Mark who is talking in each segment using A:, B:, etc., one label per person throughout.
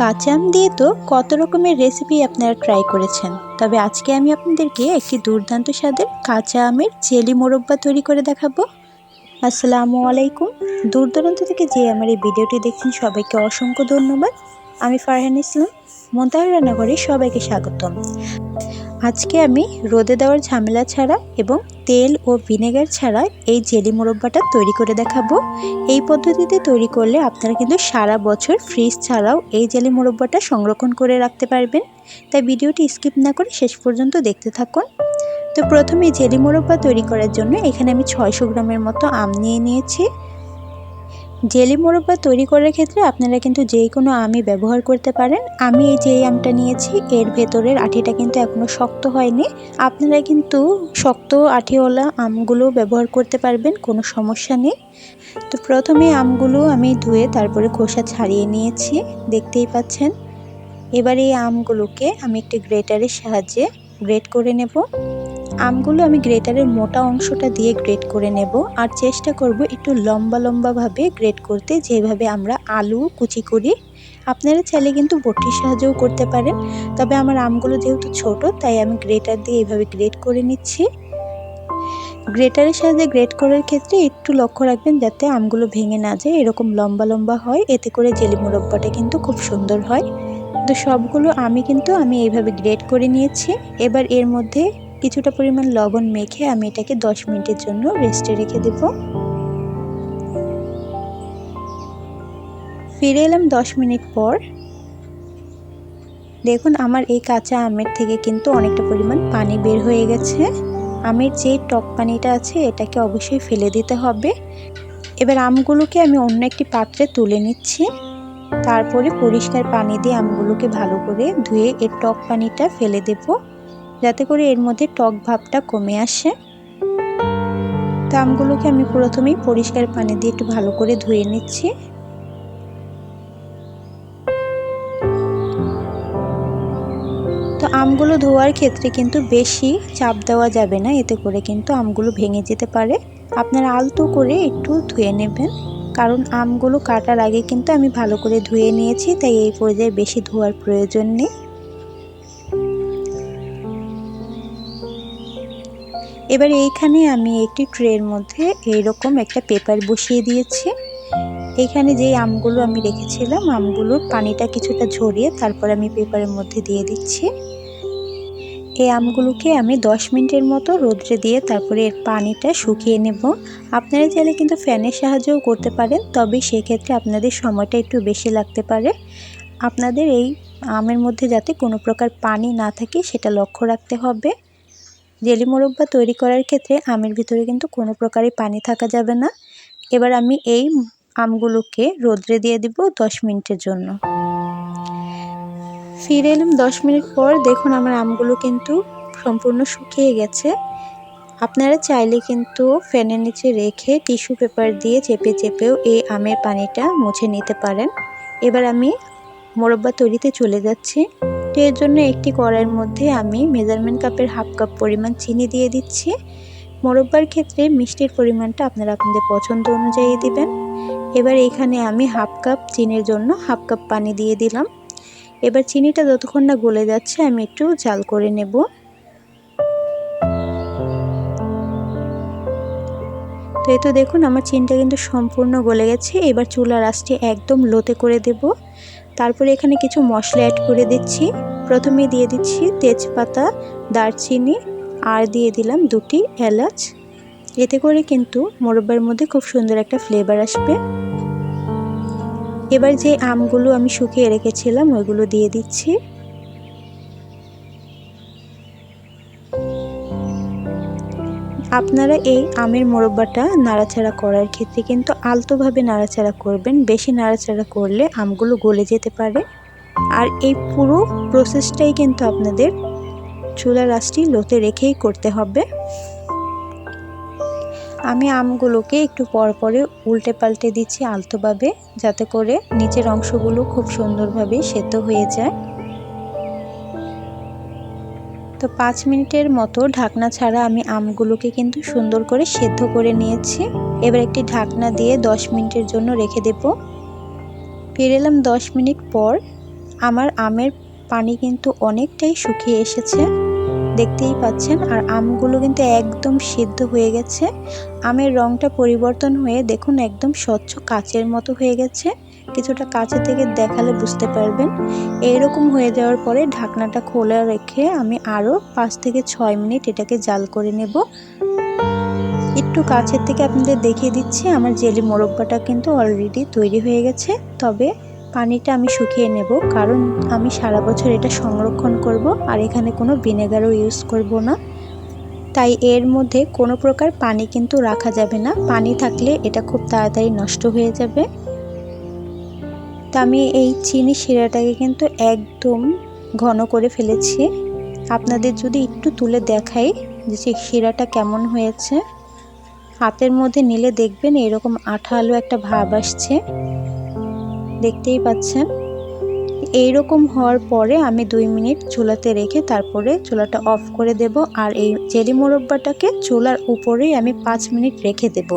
A: কাঁচা আম দিয়ে তো কত রকমের রেসিপি আপনারা ট্রাই করেছেন, তবে আজকে আমি আপনাদেরকে একটি দুর্দান্ত স্বাদের কাঁচা আমের জেলি মোরব্বা তৈরি করে দেখাবো। আসসালামু আলাইকুম। দূর দূরান্ত থেকে যে আমার এই ভিডিওটি দেখছেন সবাইকে অসংখ্য ধন্যবাদ। আমি ফারহান ইসলাম, মোতাহার রান্নাঘরে সবাইকে স্বাগতম। আজকে আমি রোদে দেওয়ার ঝামেলা ছাড়া এবং তেল ও ভিনেগার ছাড়া এই জেলি মোরব্বাটা তৈরি করে দেখাবো। এই পদ্ধতিতে তৈরি করলে আপনারা কিন্তু সারা বছর ফ্রিজ ছাড়াও এই জেলি মোরব্বাটা সংরক্ষণ করে রাখতে পারবেন। তাই ভিডিওটি স্কিপ না করে শেষ পর্যন্ত দেখতে থাকুন। তো প্রথমে জেলি মোরব্বা তৈরি করার জন্য এখানে আমি 600 গ্রামের মতো আম নিয়ে নিয়েছি। জেলি মোরব্বা তৈরি করার ক্ষেত্রে আপনারা কিন্তু যে কোনো আমই ব্যবহার করতে পারেন। আমি এই যে আমটা নিয়েছি এর ভেতরের আঠিটা কিন্তু এখনও শক্ত হয়নি। আপনারা কিন্তু শক্ত আঠিওয়ালা আমগুলো ব্যবহার করতে পারবেন, কোনো সমস্যা নেই। তো প্রথমে আমগুলো আমি ধুয়ে তারপরে খোসা ছাড়িয়ে নিয়েছি, দেখতেই পাচ্ছেন। এবার এই আমগুলোকে আমি একটি গ্রেটারের সাহায্যে গ্রেট করে নেব। আমগুলো আমি গ্রেটারের মোটা অংশটা দিয়ে গ্রেট করে নেব, আর চেষ্টা করব একটু লম্বা লম্বাভাবে গ্রেট করতে, যেভাবে আমরা আলু কুচি করি। আপনারা চাইলে কিন্তু বটির সাহায্যেও করতে পারেন, তবে আমার আমগুলো যেহেতু ছোট তাই আমি গ্রেটার দিয়ে এইভাবে গ্রেট করে নিচ্ছি। গ্রেটারের সাহায্যে গ্রেট করার ক্ষেত্রে একটু লক্ষ্য রাখবেন যাতে আমগুলো ভেঙে না যায়, এরকম লম্বা লম্বা হয়, এতে করে জেলি মোরব্বাটা কিন্তু খুব সুন্দর হয়। তো সবগুলো আমি এইভাবে গ্রেট করে নিয়েছি। এবার এর মধ্যে কিছুটা পরিমাণ লবণ মেখে আমি এটাকে 10 মিনিটের জন্য রেস্টে রেখে দেব। ফিরে এলাম 10 মিনিট পর। দেখুন আমার এই কাঁচা আমের থেকে কিন্তু অনেকটা পরিমাণ পানি বের হয়ে গেছে। আমের যে টক পানিটা আছে এটাকে অবশ্যই ফেলে দিতে হবে। এবার আমগুলোকে আমি অন্য একটি পাত্রে তুলে নিচ্ছি। তারপরে পরিষ্কার পানি দিয়ে আমগুলোকে ভালো করে ধুয়ে এর টক পানিটা ফেলে দেব, যাতে করে এর মধ্যে টক ভাবটা কমে আসে। তো আমগুলোকে আমি প্রথমেই পরিষ্কার পানি দিয়ে একটু ভালো করে ধুয়ে নিচ্ছি। তো আমগুলো ধোয়ার ক্ষেত্রে কিন্তু বেশি চাপ দেওয়া যাবে না, এতে করে কিন্তু আমগুলো ভেঙে যেতে পারে। আপনারা আলতো করে একটু ধুয়ে নেবেন, কারণ আমগুলো কাটার আগে কিন্তু আমি ভালো করে ধুয়ে নিয়েছি, তাই এই পর্যায়ে বেশি ধোয়ার প্রয়োজন নেই। এবার এইখানে আমি একটি ট্রের মধ্যে এইরকম একটা পেপার বসিয়ে দিয়েছি। এখানে যে আমগুলো আমি রেখেছিলাম আমগুলোর পানিটা কিছুটা ঝরিয়ে তারপর আমি পেপারের মধ্যে দিয়ে দিচ্ছি। এই আমগুলোকে আমি 10 মিনিটের মতো রোদ্রে দিয়ে তারপরে এর পানিটা শুকিয়ে নেব। আপনারা চাইলে কিন্তু ফ্যানের সাহায্যেও করতে পারেন, তবে সেক্ষেত্রে আপনাদের সময়টা একটু বেশি লাগতে পারে। আপনাদের এই আমের মধ্যে যাতে কোনো প্রকার পানি না থাকে সেটা লক্ষ্য রাখতে হবে। জেলি মোরব্বা তৈরি করার ক্ষেত্রে আমের ভিতরে কিন্তু কোনো প্রকারই পানি থাকা যাবে না। এবার আমি এই আমগুলোকে রোদ্রে দিয়ে দিব 10 মিনিটের জন্য। ফিরে এলাম 10 মিনিট পর। দেখুন আমার আমগুলো কিন্তু সম্পূর্ণ শুকিয়ে গেছে। আপনারা চাইলে কিন্তু ফ্যানের নিচে রেখে টিস্যু পেপার দিয়ে চেপে চেপেও এই আমের পানিটা মুছে নিতে পারেন। এবার আমি মোরব্বা তৈরিতে চলে যাচ্ছি। তো এর জন্য একটি কড়াইয়ের মধ্যে আমি মেজারমেন্ট কাপের হাফ কাপ পরিমাণ চিনি দিয়ে দিচ্ছি। মোরব্বার ক্ষেত্রে মিষ্টির পরিমাণটা আপনারা আপনাদের পছন্দ অনুযায়ী দিবেন। এবার এখানে আমি হাফ কাপ চিনির জন্য হাফ কাপ পানি দিয়ে দিলাম। এবার চিনিটা যতক্ষণ না গলে যাচ্ছে আমি একটু জাল করে নেব। তো এই তো দেখুন আমার চিনিটা কিন্তু সম্পূর্ণ গলে গেছে। এবার চুলার আঁচটি একদম লোতে করে দেব। তারপরে এখানে কিছু মশলা অ্যাড করে দিচ্ছি। প্রথমে দিয়ে দিচ্ছি তেজপাতা, দারচিনি, আর দিয়ে দিলাম 2টি এলাচ। এতে করে কিন্তু মোরব্বার মধ্যে খুব সুন্দর একটা ফ্লেভার আসবে। এবার যে আমগুলো আমি শুকিয়ে রেখেছিলাম ওইগুলো দিয়ে দিচ্ছি। আপনারা এই আমের মোরব্বাটা নাড়াচাড়া করার ক্ষেত্রে কিন্তু আলতোভাবে নাড়াচাড়া করবেন, বেশি নাড়াচাড়া করলে আমগুলো গলে যেতে পারে। আর এই পুরো প্রসেসটাই কিন্তু আপনাদের চুলার আঁচটি লোতে রেখেই করতে হবে। আমি আমগুলোকে একটু পর পরে উল্টে পাল্টে দিচ্ছি আলতোভাবে, যাতে করে নিচের অংশগুলো খুব সুন্দরভাবে সেদ্ধ হয়ে যায়। তো 5 মিনিটের মতো ঢাকনা ছাড়া আমি আমগুলোকে কিন্তু সুন্দর করে সেদ্ধ করে নিয়েছি। এবার একটি ঢাকনা দিয়ে 10 মিনিটের জন্য রেখে দেব। ফিরে এলাম 10 মিনিট পর। আমার আমের পানি কিন্তু অনেকটাই শুকিয়ে এসেছে, দেখতেই পাচ্ছেন। আর আমগুলো কিন্তু একদম সিদ্ধ হয়ে গেছে। আমের রংটা পরিবর্তন হয়ে দেখুন একদম স্বচ্ছ কাচের মতো হয়ে গেছে। কিছুটা কাছে থেকে দেখালে বুঝতে পারবেন। এইরকম হয়ে যাওয়ার পরে ঢাকনাটা খোলা রেখে আমি আরও 5 থেকে 6 মিনিট এটাকে জাল করে নেব। একটু কাছের থেকে আপনাদের দেখিয়ে দিচ্ছি, আমার জেলি মোরব্বাটা কিন্তু অলরেডি তৈরি হয়ে গেছে। তবে পানিটা আমি শুকিয়ে নেব, কারণ আমি সারা বছর এটা সংরক্ষণ করব আর এখানে কোনো ভিনেগারও ইউজ করব না। তাই এর মধ্যে কোনো প্রকার পানি কিন্তু রাখা যাবে না, পানি থাকলে এটা খুব তাড়াতাড়ি নষ্ট হয়ে যাবে। তা আমি এই চিনি শিরাটাকে কিন্তু একদম ঘন করে ফেলেছি। আপনাদের যদি একটু তুলে দেখাই যে শিরাটা কেমন হয়েছে, হাতের মধ্যে নিলে দেখবেন এরকম আঠালো একটা ভাব আসছে, দেখতেই পাচ্ছেন। এইরকম হওয়ার পরে আমি 2 মিনিট চুলাতে রেখে তারপরে চুলাটা অফ করে দেব। আর এই জেলি মোরব্বাটাকে চুলার উপরেই আমি 5 মিনিট রেখে দেব।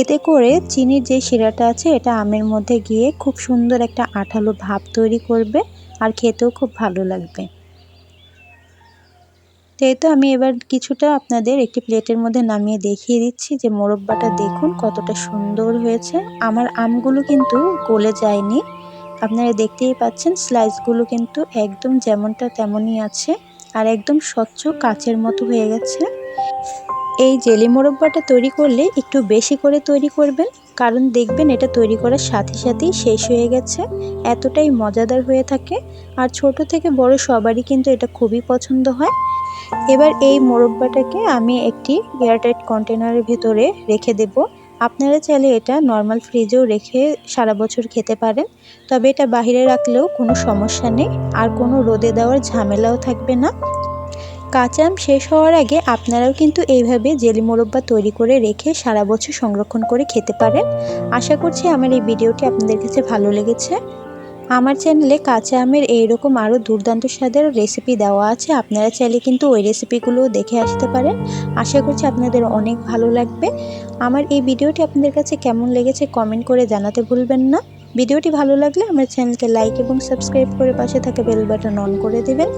A: এতে করে চিনির যে শিরাটা আছে এটা আমের মধ্যে গিয়ে খুব সুন্দর একটা আঠালো ভাব তৈরি করবে আর খেতেও খুব ভালো লাগবে। তো আমি এবার কিছুটা আপনাদের একটি প্লেটের মধ্যে নামিয়ে দেখিয়ে দিচ্ছি যে মোরব্বাটা দেখুন কতটা সুন্দর হয়েছে। আমার আমগুলো কিন্তু গলে যায়নি, আপনারা দেখতেই পাচ্ছেন স্লাইসগুলো কিন্তু একদম যেমনটা তেমনই আছে আর একদম স্বচ্ছ কাচের মতো হয়ে গেছে। এই জেলি মোরব্বাটা তৈরি করলে একটু বেশি করে তৈরি করবেন, কারণ দেখবেন এটা তৈরি করার সাথে সাথেই শেষ হয়ে গেছে, এতটাই মজাদার হয়ে থাকে। আর ছোট থেকে বড় সবারই কিন্তু এটা খুবই পছন্দ হয়। এবার এই মোরব্বাটাকে আমি একটি এয়ারটাইট কন্টেনারের ভিতরে রেখে দেব। আপনারা চাইলে এটা নর্মাল ফ্রিজেও রেখে সারা বছর খেতে পারেন, তবে এটা বাইরে রাখলেও কোনো সমস্যা নেই আর কোনো রোদে দেওয়ার ঝামেলাও থাকবে না। কাঁচা আম শেষ হওয়ার আগে আপনারাও কিন্তু এইভাবে জেলি মোরব্বা তৈরি করে রেখে সারা বছর সংরক্ষণ করে খেতে পারেন। আশা করছি আমার এই ভিডিওটি আপনাদের কাছে ভালো লেগেছে। আমার চ্যানেলে কাঁচা আমের এইরকম আরও দুর্দান্ত স্বাদের রেসিপি দেওয়া আছে, আপনারা চাইলে কিন্তু ওই রেসিপিগুলোও দেখে আসতে পারেন। আশা করছি আপনাদের অনেক ভালো লাগবে। আমার এই ভিডিওটি আপনাদের কাছে কেমন লেগেছে কমেন্ট করে জানাতে ভুলবেন না। ভিডিওটি ভালো লাগলে আমার চ্যানেলকে লাইক এবং সাবস্ক্রাইব করে পাশে থাকা বেল বাটন অন করে দেবেন।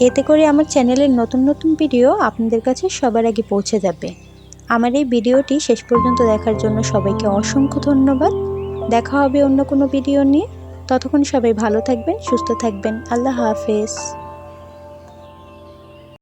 A: এতে করে আমার চ্যানেলের নতুন নতুন ভিডিও আপনাদের কাছে সবার আগে পৌঁছে যাবে। আমার এই ভিডিওটি শেষ পর্যন্ত দেখার জন্য সবাইকে অসংখ্য ধন্যবাদ। দেখা হবে অন্য কোনো ভিডিও নিয়ে। ততক্ষণ সবাই ভালো থাকবেন, সুস্থ থাকবেন। আল্লাহ হাফেজ।